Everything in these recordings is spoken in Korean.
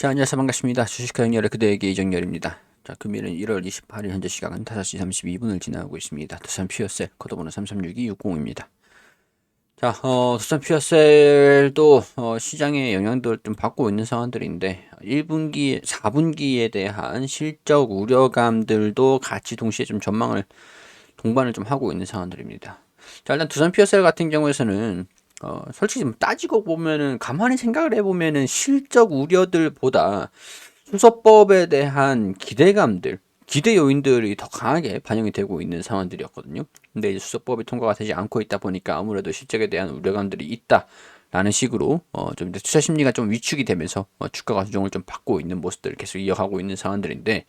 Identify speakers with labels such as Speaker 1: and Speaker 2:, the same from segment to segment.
Speaker 1: 자, 안녕하세요. 반갑습니다. 주식회 영열의 그대에게 이정열입니다. 자, 금일은 1월 28일 현재 시각은 5시 32분을 지나고 있습니다. 두산 퓨어셀 코드번호 336260입니다. 자, 두산 퓨어셀도 시장의 영향도를 좀 받고 있는 상황들인데 1분기, 4분기에 대한 실적 우려감들도 같이 동시에 좀 동반을 좀 하고 있는 상황들입니다. 자, 일단 두산 퓨어셀 같은 경우에서는 솔직히 좀 따지고 보면은 가만히 생각을 해보면은 실적 우려들보다 수소법에 대한 기대감들, 기대 요인들이 더 강하게 반영이 되고 있는 상황들이었거든요. 근데 이제 수소법이 통과가 되지 않고 있다 보니까 아무래도 실적에 대한 우려감들이 있다라는 식으로 좀 이제 투자 심리가 좀 위축이 되면서 주가가 조정을 좀 받고 있는 모습들을 계속 이어가고 있는 상황들인데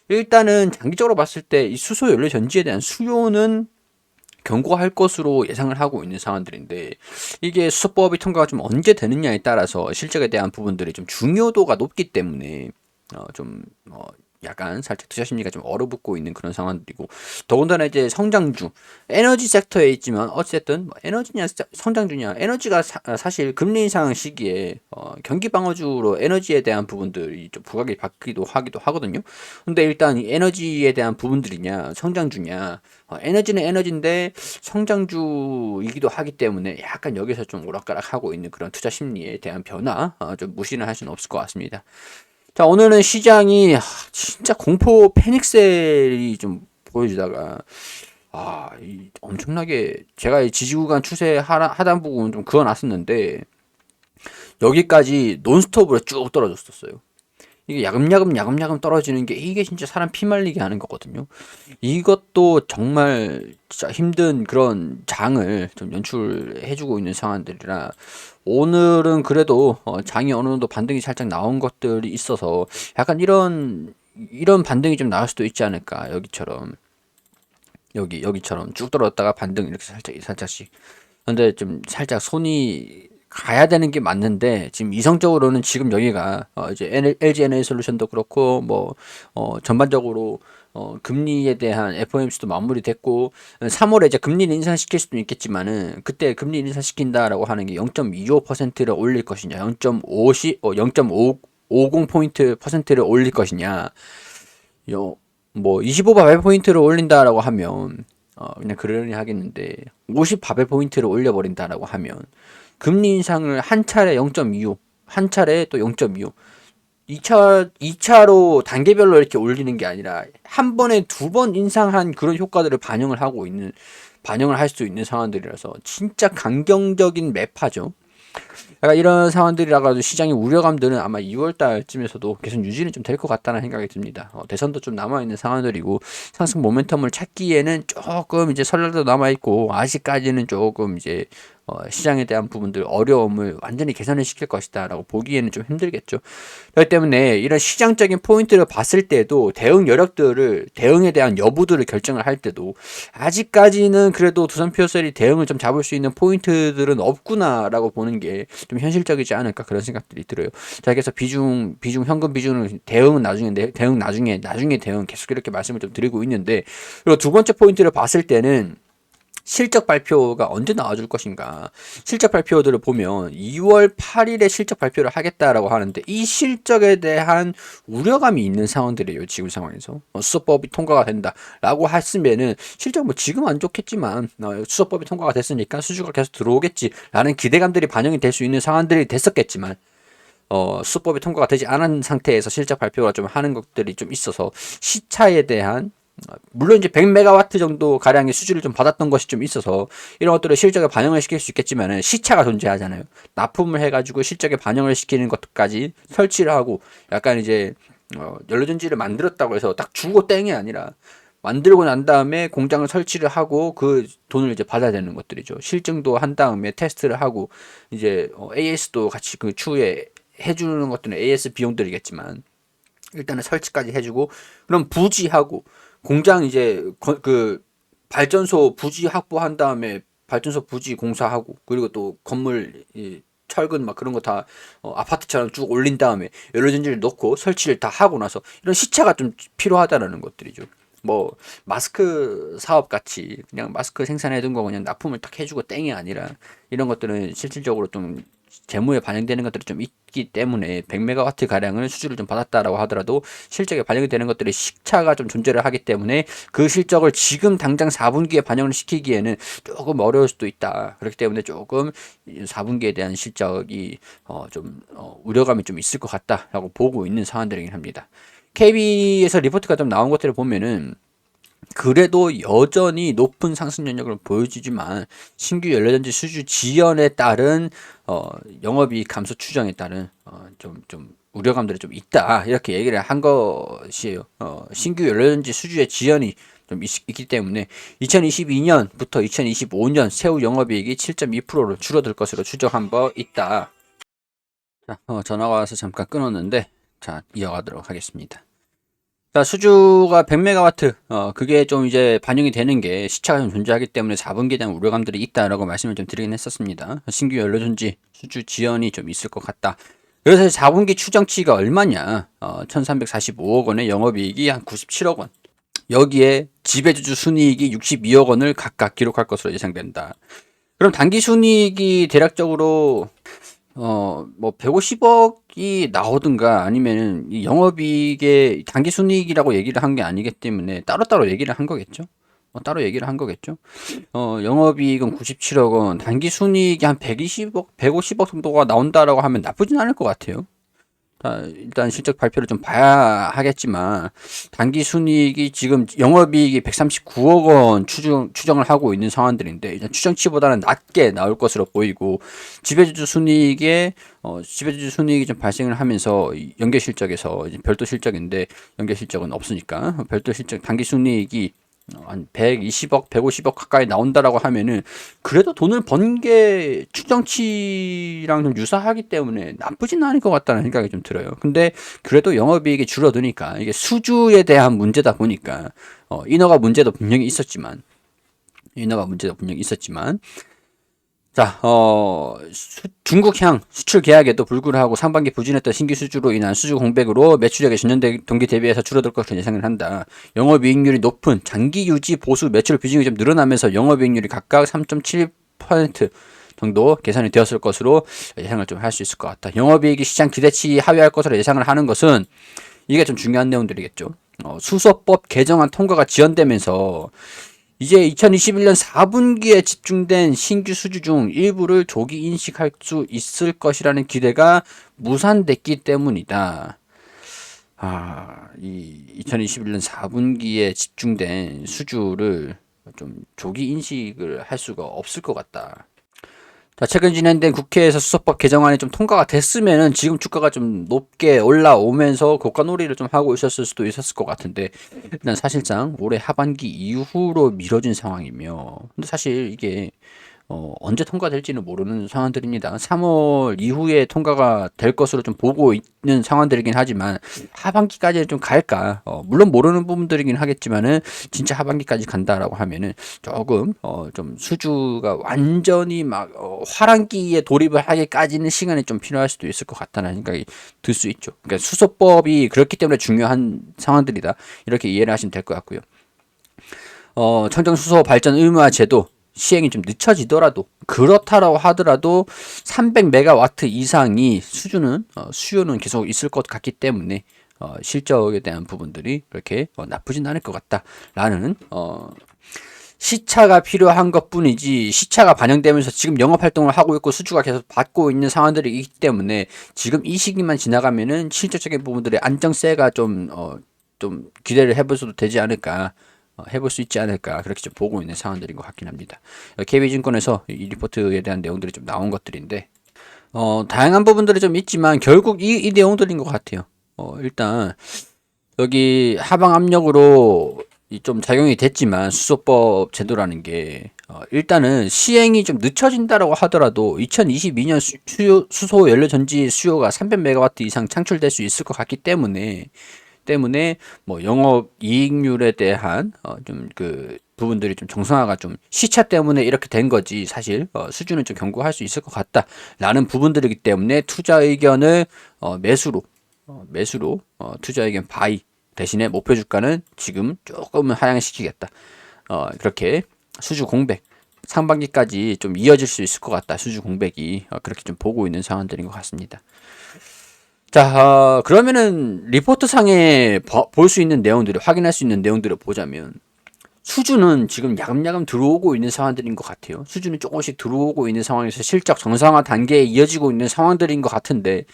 Speaker 1: 일단은 장기적으로 봤을 때 이 수소 연료 전지에 대한 수요는 경고할 것으로 예상을 하고 있는 상황들인데 이게 수소법이 통과가 좀 언제 되느냐에 따라서 실적에 대한 부분들이 좀 중요도가 높기 때문에 좀 약간 살짝 투자 심리가 좀 얼어붙고 있는 그런 상황들이고 더군다나 이제 성장주 에너지 섹터에 있지만 어쨌든 뭐 에너지냐 성장주냐 에너지가 사실 금리 인상 시기에 경기 방어주로 에너지에 대한 부분들이 좀 부각이 받기도 하기도 하거든요. 근데 일단 이 에너지에 대한 부분들이냐 성장주냐 에너지는 에너지인데 성장주이기도 하기 때문에 약간 여기서 좀 오락가락하고 있는 그런 투자 심리에 대한 변화 좀 무시는 할 수는 없을 것 같습니다. 자, 오늘은 시장이 진짜 공포 패닉셀이 좀 보여주다가 엄청나게 제가 이 지지구간 추세 하단 부분 좀 그어놨었는데 여기까지 논스톱으로 쭉 떨어졌었어요. 이게 야금야금 떨어지는 게 이게 진짜 사람 피 말리게 하는 거거든요. 이것도 정말 진짜 힘든 그런 장을 좀 연출해주고 있는 상황들이라 오늘은 그래도 장이 어느 정도 반등이 살짝 나온 것들이 있어서 약간 이런 반등이 좀 나올 수도 있지 않을까 여기처럼 쭉 떨어졌다가 반등 이렇게 살짝씩 근데 좀 살짝 손이 가야 되는 게 맞는데 지금 이성적으로는 지금 여기가 이제 LG 에너지솔루션도 그렇고 뭐 전반적으로 금리에 대한 FOMC도 마무리됐고 3월에 이제 금리를 인상시킬 수도 있겠지만은 그때 금리를 인상시킨다라고 하는 게 0.25%를 올릴 것이냐 0.50포인트 퍼센트를 올릴 것이냐 뭐 25바벨 포인트를 올린다라고 하면 그냥 그러려니 하겠는데 50바벨 포인트를 올려버린다라고 하면 금리 인상을 한 차례 0.25, 한 차례 또 0.25, 2차로 단계별로 이렇게 올리는 게 아니라 한 번에 두 번 인상한 그런 효과들을 반영을 할 수 있는 상황들이라서 진짜 강경적인 매파죠. 약간 이런 상황들이라가지고 시장의 우려감들은 아마 2월 달쯤에서도 계속 유지는 좀 될 것 같다는 생각이 듭니다. 대선도 좀 남아있는 상황들이고 상승 모멘텀을 찾기에는 조금 이제 설날도 남아있고 아직까지는 조금 이제 시장에 대한 부분들 어려움을 완전히 개선을 시킬 것이다라고 보기에는 좀 힘들겠죠. 그렇기 때문에 이런 시장적인 포인트를 봤을 때도 대응에 대한 여부들을 결정을 할 때도 아직까지는 그래도 두산 피어셀이 대응을 좀 잡을 수 있는 포인트들은 없구나라고 보는 게 좀 현실적이지 않을까 그런 생각들이 들어요. 자, 그래서 현금 비중을 나중에 대응 계속 이렇게 말씀을 좀 드리고 있는데 그리고 두 번째 포인트를 봤을 때는 실적 발표가 언제 나와줄 것인가. 실적 발표들을 보면 2월 8일에 실적 발표를 하겠다라고 하는데 이 실적에 대한 우려감이 있는 상황들이에요. 지금 상황에서. 수소법이 통과가 된다라고 했으면은 실적 뭐 지금 안 좋겠지만 수소법이 통과가 됐으니까 수주가 계속 들어오겠지라는 기대감들이 반영이 될 수 있는 상황들이 됐었겠지만 수법이 통과가 되지 않은 상태에서 실적 발표가 좀 하는 것들이 좀 있어서 시차에 대한 물론 이제 100메가와트 정도 가량의 수주를 좀 받았던 것이 좀 있어서 이런 것들을 실적에 반영을 시킬 수 있겠지만은 시차가 존재하잖아요. 납품을 해가지고 실적에 반영을 시키는 것까지 설치를 하고 약간 이제 연료전지를 만들었다고 해서 딱 주고 땡이 아니라 만들고 난 다음에 공장을 설치를 하고 그 돈을 이제 받아야 되는 것들이죠. 실증도 한 다음에 테스트를 하고 이제 AS도 같이 그 추후에 해주는 것들은 AS 비용들이겠지만 일단은 설치까지 해주고 그럼 부지하고 공장 이제 그 발전소 부지 확보한 다음에 발전소 부지 공사하고 그리고 또 건물 철근 막 그런 거 다 아파트처럼 쭉 올린 다음에 연료전지를 넣고 설치를 다 하고 나서 이런 시차가 좀 필요하다라는 것들이죠. 뭐 마스크 사업 같이 그냥 마스크 생산해 둔 거 그냥 납품을 딱 해주고 땡이 아니라 이런 것들은 실질적으로 좀 재무에 반영되는 것들이 좀 있기 때문에 100메가와트 가량을 수주를 좀 받았다라고 하더라도 실적에 반영이 되는 것들이 시차가 좀 존재를 하기 때문에 그 실적을 지금 당장 4분기에 반영을 시키기에는 조금 어려울 수도 있다. 그렇기 때문에 조금 4분기에 대한 실적이 우려감이 좀 있을 것 같다라고 보고 있는 상황들이긴 합니다. KB에서 리포트가 좀 나온 것들을 보면은 그래도 여전히 높은 상승 영역을 보여주지만 신규 연료전지 수주 지연에 따른 영업이익 감소 추정에 따른 좀 우려감들이 좀 있다 이렇게 얘기를 한 것이에요. 신규 연료전지 수주의 지연이 좀 있기 때문에 2022년부터 2025년 세후 영업이익이 7.2%로 줄어들 것으로 추정한 바 있다. 자, 전화가 와서 잠깐 끊었는데 자 이어가도록 하겠습니다. 자, 수주가 100메가와트, 그게 좀 이제 반영이 되는 게 시차가 좀 존재하기 때문에 4분기에 대한 우려감들이 있다라고 말씀을 좀 드리긴 했었습니다. 신규 연료전지 수주 지연이 좀 있을 것 같다. 그래서 4분기 추정치가 얼마냐? 1345억 원의 영업이익이 한 97억 원. 여기에 지배주주 순이익이 62억 원을 각각 기록할 것으로 예상된다. 그럼 단기 순이익이 대략적으로 뭐 150억이 나오든가 아니면 이 영업이익의 단기 순이익이라고 얘기를 한 게 아니기 때문에 따로따로 얘기를 한 거겠죠. 따로 얘기를 한 거겠죠. 영업이익은 97억 원, 단기 순이익이 한 120억, 150억 정도가 나온다라고 하면 나쁘진 않을 것 같아요. 일단 실적 발표를 좀 봐야 하겠지만 단기 순이익이 지금 영업이익이 139억 원 추정을 하고 있는 상황들인데 일단 추정치보다는 낮게 나올 것으로 보이고 지배주주 순이익에 지배주주 순이익이 좀 발생을 하면서 연계 실적에서 이제 별도 실적인데 연계 실적은 없으니까 별도 실적 단기 순이익이 한 120억, 150억 가까이 나온다라고 하면은 그래도 돈을 번 게 추정치랑 좀 유사하기 때문에 나쁘진 않을 것 같다는 생각이 좀 들어요. 근데 그래도 영업이익이 줄어드니까 이게 수주에 대한 문제다 보니까 인허가 문제도 분명히 있었지만 자, 중국향 수출 계약에도 불구하고 상반기 부진했던 신규 수주로 인한 수주 공백으로 매출액이 전년 동기 대비해서 줄어들 것으로 예상을 한다. 영업이익률이 높은 장기 유지 보수 매출 비중이 좀 늘어나면서 영업이익률이 각각 3.7% 정도 계산이 되었을 것으로 예상을 좀 할 수 있을 것 같다. 영업이익이 시장 기대치 하회할 것으로 예상을 하는 것은 이게 좀 중요한 내용들이겠죠. 수소법 개정안 통과가 지연되면서 이제 2021년 4분기에 집중된 신규 수주 중 일부를 조기 인식할 수 있을 것이라는 기대가 무산됐기 때문이다. 이 2021년 4분기에 집중된 수주를 좀 조기 인식을 할 수가 없을 것 같다. 자, 최근 진행된 국회에서 수소법 개정안이 좀 통과가 됐으면은 지금 주가가 좀 높게 올라오면서 고가놀이를 좀 하고 있었을 수도 있었을 것 같은데 일단 사실상 올해 하반기 이후로 미뤄진 상황이며 근데 사실 이게 언제 통과될지는 모르는 상황들입니다. 3월 이후에 통과가 될 것으로 좀 보고 있는 상황들이긴 하지만 하반기까지는 좀 갈까? 물론 모르는 부분들이긴 하겠지만은 진짜 하반기까지 간다라고 하면은 조금 좀 수주가 완전히 막 화랑기에 돌입을 하기까지는 시간이 좀 필요할 수도 있을 것 같다는 생각이 들 수 있죠. 그러니까 수소법이 그렇기 때문에 중요한 상황들이다. 이렇게 이해를 하시면 될 것 같고요. 청정수소 발전 의무화 제도 시행이 좀 늦춰지더라도 그렇다라고 하더라도 300메가와트 이상이 수요는 계속 있을 것 같기 때문에 실적에 대한 부분들이 그렇게 나쁘진 않을 것 같다라는 시차가 필요한 것뿐이지 시차가 반영되면서 지금 영업 활동을 하고 있고 수주가 계속 받고 있는 상황들이 있기 때문에 지금 이 시기만 지나가면은 실질적인 부분들의 안정세가 좀 기대를 해볼 수도 되지 않을까. 해볼 수 있지 않을까 그렇게 좀 보고 있는 상황들인 것 같긴 합니다. KB증권에서 이 리포트에 대한 내용들이 좀 나온 것들인데 다양한 부분들이 좀 있지만 결국 이 내용들인 것 같아요. 일단 여기 하방 압력으로 좀 작용이 됐지만 수소법 제도라는 게 일단은 시행이 좀 늦춰진다라고 하더라도 2022년 수소 연료 전지 수요가 300메가와트 이상 창출될 수 있을 것 같기 때문에 뭐 영업 이익률에 대한 좀 그 부분들이 좀 정상화가 좀 시차 때문에 이렇게 된 거지 사실 수준은 좀 견고할 수 있을 것 같다라는 부분들이기 때문에 투자 의견을 매수로 투자 의견 바이 대신에 목표 주가는 지금 조금은 하향시키겠다. 그렇게 수주 공백 상반기까지 좀 이어질 수 있을 것 같다. 수주 공백이 그렇게 좀 보고 있는 상황들인 것 같습니다. 자, 그러면은 리포트 상에 볼 수 있는 내용들을 확인할 수 있는 내용들을 보자면 수주는 지금 야금야금 들어오고 있는 상황들인 것 같아요. 수주는 조금씩 들어오고 있는 상황에서 실적 정상화 단계에 이어지고 있는 상황들인 것 같은데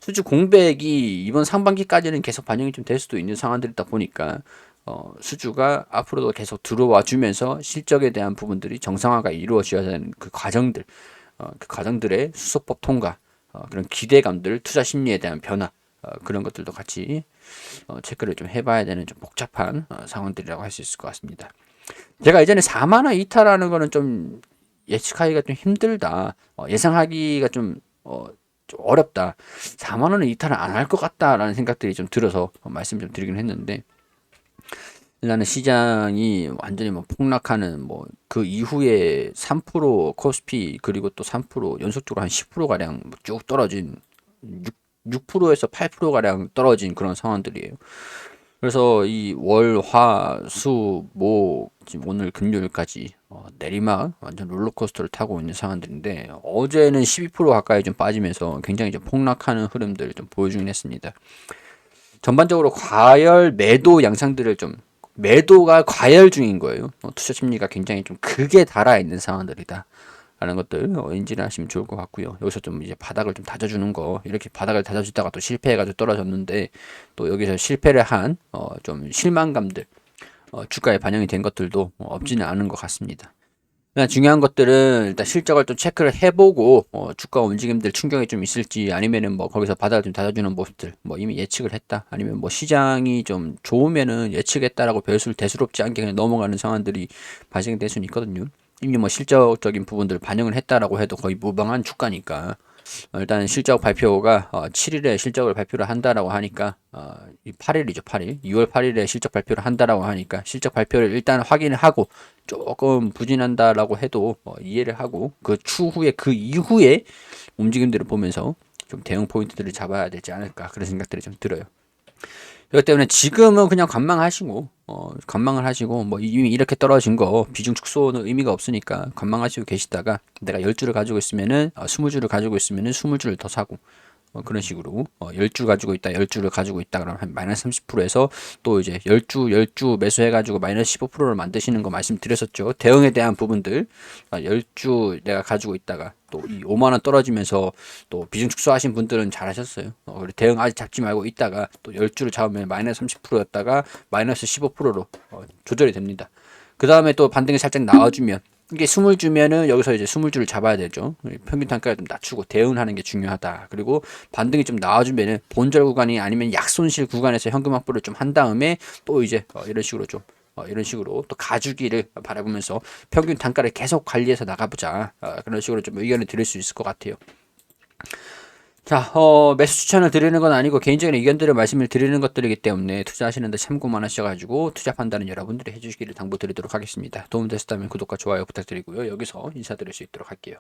Speaker 1: 수주 공백이 이번 상반기까지는 계속 반영이 좀 될 수도 있는 상황들이다 보니까 수주가 앞으로도 계속 들어와 주면서 실적에 대한 부분들이 정상화가 이루어져야 되는 그 과정들, 그 과정들의 수소법 통과, 그런 기대감들, 투자 심리에 대한 변화, 그런 것들도 같이 체크를 좀 해봐야 되는 좀 복잡한 상황들이라고 할 수 있을 것 같습니다. 제가 예전에 4만 원 이탈하는 거는 좀 예측하기가 좀 힘들다, 예상하기가 좀 어렵다. 4만 원은 이탈을 안 할 것 같다라는 생각들이 좀 들어서 말씀 좀 드리긴 했는데 일단은 시장이 완전히 뭐 폭락하는 뭐 그 이후에 3% 코스피 그리고 또 3% 연속적으로 한 10% 가량 쭉 떨어진 6%에서 8% 가량 떨어진 그런 상황들이에요. 그래서 이 월, 화, 수, 목 지금 오늘 금요일까지 내리막 완전 롤러코스터를 타고 있는 상황들인데 어제는 12% 가까이 좀 빠지면서 굉장히 좀 폭락하는 흐름들을 좀 보여주긴 했습니다. 전반적으로 과열 매도 양상들을 좀 매도가 과열 중인 거예요. 투자 심리가 굉장히 좀 극에 달아 있는 상황들이다. 라는 것들 인지를 하시면 좋을 것 같고요. 여기서 좀 이제 바닥을 좀 다져주는 거 이렇게 바닥을 다져주다가 또 실패해가지고 떨어졌는데 또 여기서 실패를 한 좀 실망감들 주가에 반영이 된 것들도 없지는 않은 것 같습니다. 그냥 중요한 것들은 일단 실적을 좀 체크를 해보고 주가 움직임들 충격이 좀 있을지 아니면은 뭐 거기서 바닥을 좀 닫아주는 모습들 뭐 이미 예측을 했다 아니면 뭐 시장이 좀 좋으면은 예측했다라고 별수 대수롭지 않게 그냥 넘어가는 상황들이 발생될 수는 있거든요. 이미 뭐 실적적인 부분들 반영을 했다라고 해도 거의 무방한 주가니까 일단 실적 발표가 7일에 실적을 발표를 한다라고 하니까 8일이죠, 8일. 6월 8일에 실적 발표를 한다라고 하니까 실적 발표를 일단 확인을 하고 조금 부진한다라고 해도 이해를 하고 그 추후에 그 이후에 움직임들을 보면서 좀 대응 포인트들을 잡아야 되지 않을까 그런 생각들이 좀 들어요. 그렇기 때문에 지금은 그냥 관망을 하시고 뭐 이미 이렇게 떨어진 거 비중 축소는 의미가 없으니까 관망하시고 계시다가 내가 10주를 가지고 있으면은 20주를 가지고 있으면은 20주를 더 사고 그런 식으로 10주 가지고 있다 10주를 가지고 있다 그러면 한 마이너스 30%에서 또 이제 10주 매수해 가지고 마이너스 15%를 만드시는 거 말씀드렸었죠. 대응에 대한 부분들 10주 내가 가지고 있다가 또 이 5만 원 떨어지면서 또 비중 축소하신 분들은 잘하셨어요. 그리고 대응 아직 잡지 말고 있다가 또 10주를 잡으면 마이너스 30%였다가 마이너스 15%로 조절이 됩니다. 그 다음에 또 반등이 살짝 나와주면 이게 숨을 주면은 여기서 이제 숨을 줄을 잡아야 되죠. 평균 단가를 좀 낮추고 대응하는 게 중요하다. 그리고 반등이 좀 나와주면은 본절 구간이 아니면 약손실 구간에서 현금 확보를 좀 한 다음에 또 이제 이런 식으로 좀 이런 식으로 또 가주기를 바라보면서 평균 단가를 계속 관리해서 나가보자. 그런 식으로 좀 의견을 드릴 수 있을 것 같아요. 자, 매수 추천을 드리는 건 아니고 개인적인 의견들을 말씀을 드리는 것들이기 때문에 투자하시는데 참고만 하셔가지고 투자 판단은 여러분들이 해주시기를 당부드리도록 하겠습니다. 도움됐다면 구독과 좋아요 부탁드리고요. 여기서 인사드릴 수 있도록 할게요.